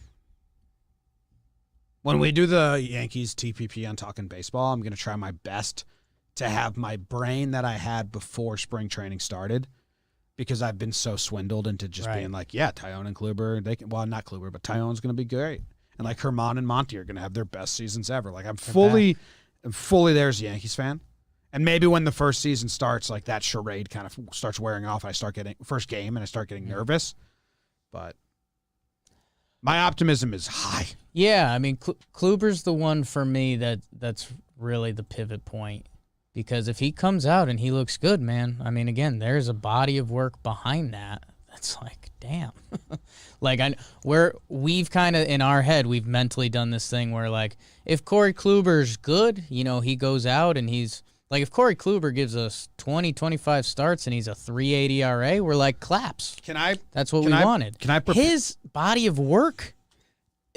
When we do the Yankees TPP on Talkin' Baseball, I'm going to try my best to have my brain that I had before spring training started, because I've been so swindled into just being like, yeah, Tyone and Kluber, they can, well, not Kluber, but Tyone's going to be great. And like Herman and Monty are going to have their best seasons ever. Like I'm fully there as a Yankees fan. And maybe when the first season starts, like that charade kind of starts wearing off. I start getting first game and I start getting nervous. But my optimism is high. Yeah, I mean, Kluber's the one for me that's really the pivot point. Because if he comes out and he looks good, man, I mean, again, there's a body of work behind that. That's like, damn. Like, we've kind of, in our head, we've mentally done this thing where, like, if Corey Kluber's good, you know, he goes out and he's, like, if Corey Kluber gives us 20, 25 starts and he's a 3.80 ERA, we're like, claps. That's what we wanted. His body of work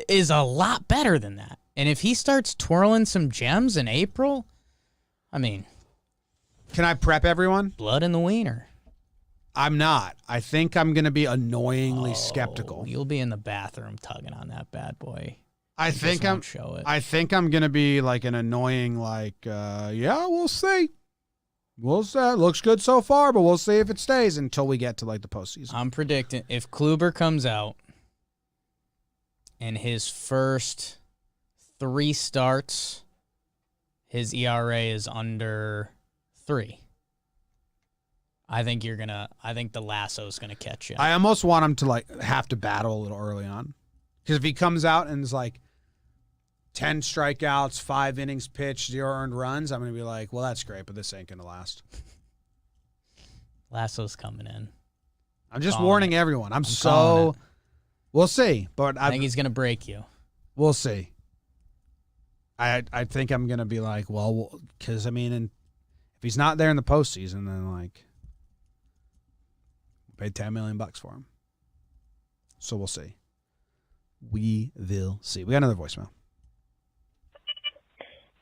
is a lot better than that. And if he starts twirling some gems in April, I mean, can I prep everyone? Blood in the wiener. I'm not. I think I'm going to be annoyingly skeptical. You'll be in the bathroom tugging on that bad boy. I think I'm going to be like an annoying, like, yeah, we'll see. We'll see. It looks good so far, but we'll see if it stays until we get to like the postseason. I'm predicting if Kluber comes out and his first 3 starts, his ERA is under 3. I think the lasso's gonna catch you. I almost want him to like have to battle a little early on, because if he comes out and is like 10 strikeouts, 5 innings pitched, 0 earned runs, I'm gonna be like, well, that's great, but this ain't gonna last. Lasso's coming in. I'm just warning everyone. We'll see, but I think he's gonna break you. We'll see. I think I'm going to be like, well, because, I mean, if he's not there in the postseason, then, like, paid $10 million for him. So we'll see. We will see. We got another voicemail.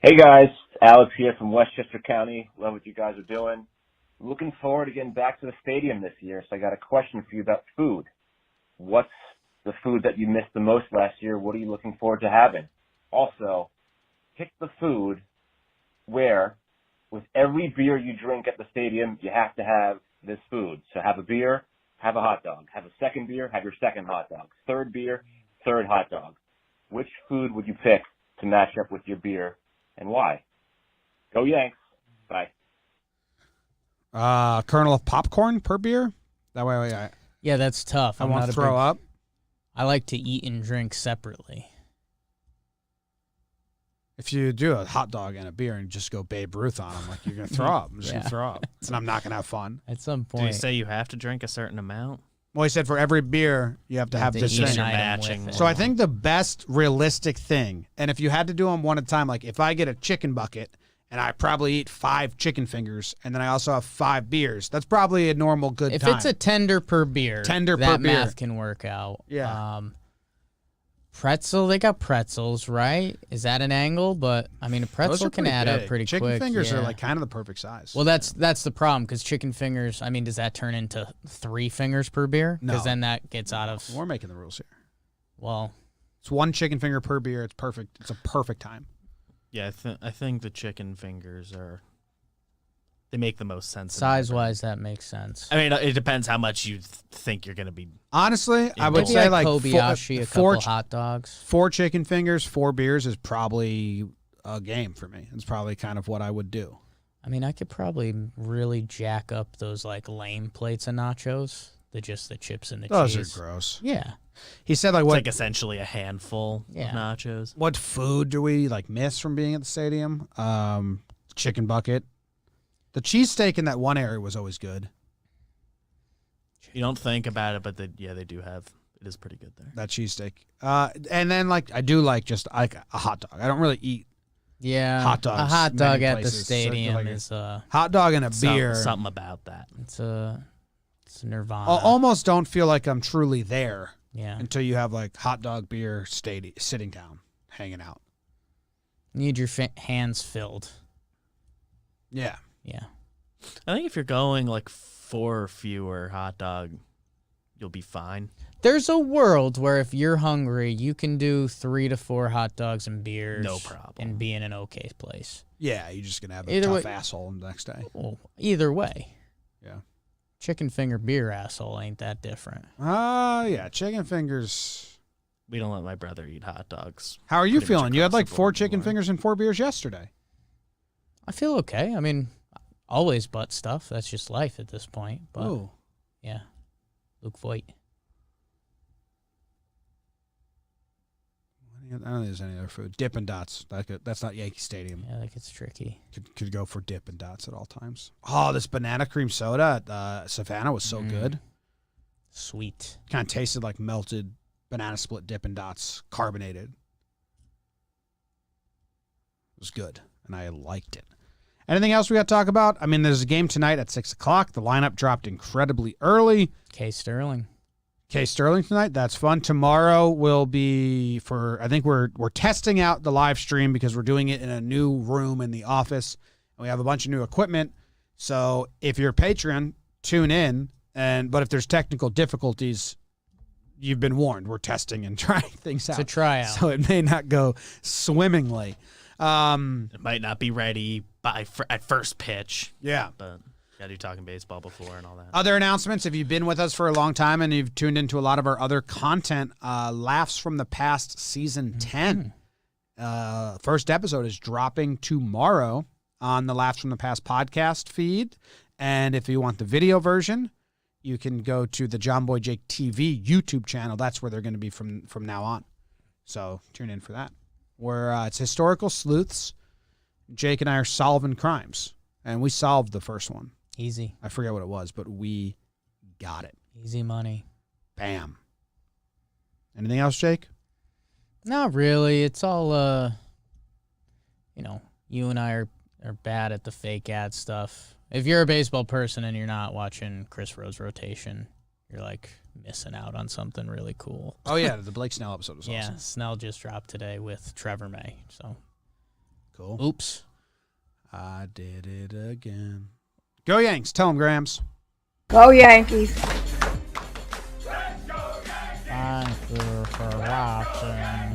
Hey, guys. Alex here from Westchester County. Love what you guys are doing. Looking forward to getting back to the stadium this year, so I got a question for you about food. What's the food that you missed the most last year? What are you looking forward to having? Also, pick the food where, with every beer you drink at the stadium, you have to have this food. So have a beer, have a hot dog. Have a second beer, have your second hot dog. Third beer, third hot dog. Which food would you pick to match up with your beer, and why? Go Yanks. Bye. Kernel of popcorn per beer? That way Yeah, that's tough. I won't throw up. I like to eat and drink separately. If you do a hot dog and a beer and just go Babe Ruth on them, like, you're going to throw up. I'm just going to throw up. And I'm not going to have fun. At some point. Did he say you have to drink a certain amount? Well, he said for every beer, you have to have this thing. Matching. So I think the best realistic thing, and if you had to do them one at a time, like if I get a chicken bucket and I probably eat 5 chicken fingers and then I also have 5 beers, that's probably a normal good time. If it's a tender per beer, that math can work out. Yeah. Pretzel, they got pretzels, right? Is that an angle? But, I mean, a pretzel can add up pretty quick. Chicken fingers are like kind of the perfect size. Well, that's the problem, because chicken fingers, I mean, does that turn into 3 fingers per beer? No. Because then that gets out of... We're making the rules here. Well... It's 1 chicken finger per beer. It's perfect. It's a perfect time. Yeah, I think the chicken fingers they make the most sense. Size-wise, that makes sense. I mean, it depends how much you think you're going to be. Honestly, I would Maybe say like Kobayashi, a couple hot dogs. 4 chicken fingers, 4 beers is probably a game for me. It's probably kind of what I would do. I mean, I could probably really jack up those like lame plates of nachos. The chips and the cheese. Those are gross. Yeah. He said like It's what? like essentially a handful of nachos. What food do we like miss from being at the stadium? Chicken bucket. The cheesesteak in that one area was always good. You don't think about it, but they do have. It is pretty good there. That cheesesteak. And then I do like just like a hot dog. I don't really eat Yeah, hot dogs. A hot dog many at the places. So stadium like is hot dog and a beer. Something about that. It's nirvana. I almost don't feel like I'm truly there Yeah, until you have like hot dog, beer, sitting down, hanging out. need your hands filled. Yeah. Yeah, I think if you're going like 4 or fewer hot dog, you'll be fine. there's a world where if you're hungry, you can do 3 to 4 hot dogs and beers, No problem. and be in an okay place. Yeah, you're just gonna have a Either tough way- asshole the next day. Well, either way, Yeah. chicken finger beer asshole ain't that different. Yeah, chicken fingers. We don't let my brother eat hot dogs. How are you Pretty much feeling? You had across like the 4 board chicken anymore. fingers and 4 beers yesterday. I feel okay. I mean, always butt stuff. That's just life at this point. But Oh. yeah, Luke Voigt. I don't think there's any other food. Dippin' Dots. That's not Yankee Stadium. Yeah, that gets tricky. Could go for Dippin' Dots at all times. Oh, this banana cream soda at Savannah was so good. Sweet. Kind of tasted like melted banana split Dippin' Dots, carbonated. It was good, and I liked it. Anything else we got to talk about? I mean, there's a game tonight at 6 o'clock. The lineup dropped incredibly early. K. Sterling. K. Sterling tonight. That's fun. Tomorrow will be I think we're testing out the live stream because we're doing it in a new room in the office. And we have a bunch of new equipment. So if you're a patron, tune in. But if there's technical difficulties, you've been warned. We're testing and trying things out. It's a tryout. So it may not go swimmingly. It might not be ready at first pitch. Yeah. But gotta do Talking baseball before and all that. Other announcements, if you've been with us for a long time and you've tuned into a lot of our other content, Laughs from the Past Season 10. First episode is dropping tomorrow on the Laughs from the Past podcast feed. And if you want the video version, you can go to the John Boy Jake TV YouTube channel. That's where they're going to be from now on. So tune in for that. It's historical sleuths. Jake and I are solving crimes. And we solved the first one. Easy. I forget what it was, but we got it. Easy money. Bam. Anything else, Jake? Not really. It's all, you and I are bad at the fake ad stuff. If you're a baseball person and you're not watching Chris Rose rotation, you're like missing out on something really cool. Oh, yeah. The Blake Snell episode was Yeah, awesome. Snell just dropped today with Trevor May. So, Cool. oops. I did it again. Go Yanks. Tell them, Grams. Go Yankees. Thank you for watching.